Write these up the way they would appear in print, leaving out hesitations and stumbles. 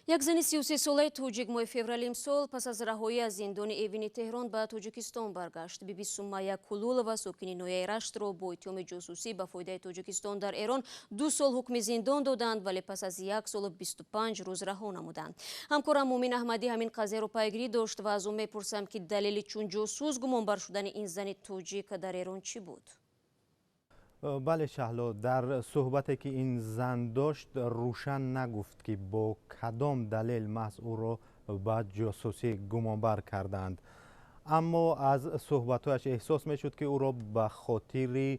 یک زن 33 ساله توجیک ماه فеврали امسال پس از رهایی از زندان اوین تهران به تاجیکستان برگشت. بیبی سومیا کулулова ساکنی نویای رشت را با اتهام جاسوسی به فایده تاجیکستان در ایران 2 سال حکم زندان دادند، ولی پس از 1 سال و 25 روز رها نمودند. همکارم مومن احمدی همین قضیه را پیگیری داشت و از او میپرسم که دلیل چون جاسوس گمانبر شدن این زن توجیک در ایران چی بود؟ بله شهلا، در صحبتی که این زن داشت روشن نگفت که با کدام دلیل محض او را به جاسوسی گمانبر کردند، اما از صحبتش احساس می شد که او را به خاطر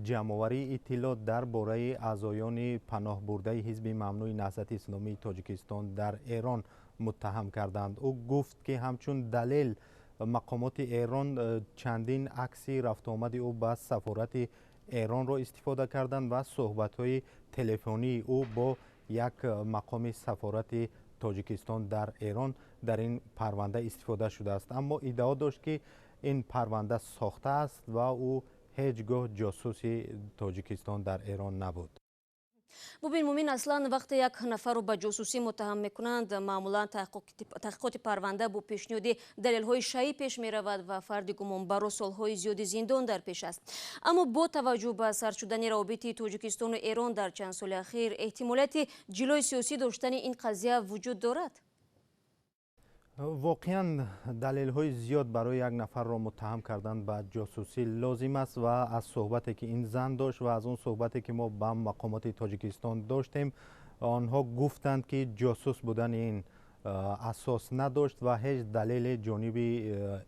جمع‌آوری اطلاعات درباره اعضایان پناه برده حزب ممنوع نهضت اسلامی تاجیکستان در ایران متهم کردند. او گفت که همچون دلیل مقامات ایران چندین عکس رفت آمد او به سفارت ایران را استفاده کردند و صحبت‌های تلفنی او با یک مقام سفارت تاجیکستان در ایران در این پرونده استفاده شده است، اما ادعا داشت که این پرونده ساخته است و او هیچگاه جاسوس تاجیکستان در ایران نبود. ببین مومن، اصلا وقتی یک نفر رو به جاسوسی متهم میکنند معمولا تحقیقات پرونده با پیشنهاد دلیل های شایع پیش می رود و فرد گمانبر را سالهای زیادی زندان در پیش است. اما با توجه به سرد شدن روابط تاجیکستان و ایران در چند سال اخیر احتمالیت جلوی سیاسی داشتن این قضیه وجود دارد؟ واقعا دلیل های زیاد برای یک نفر را متهم کردن به جاسوسی لازم است و از صحبتی که این زن داشت و از اون صحبتی که ما با مقامات تاجیکستان داشتیم، آنها گفتند که جاسوس بودن این اساس نداشت و هیچ دلیل جانب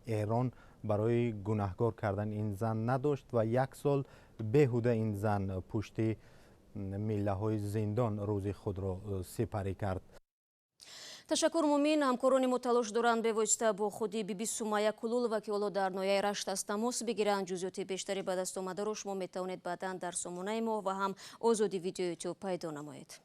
ایران برای گناهکار کردن این زن نداشت و 1 سال بیهوده این زن پشت میله های زندان روز خود را سپری کرد. تشکر مومن. همکاران ما تلاش دارند به واسطه با خودی بیبی سومیا کулулова که حالا در نویای رشت است تماس بگیرند. جزئیات بیشتری به دست آمده را شما میتوانید بعدا در سامانه ما و هم آزادی ویدیو یوتیوب پیدا نمایید.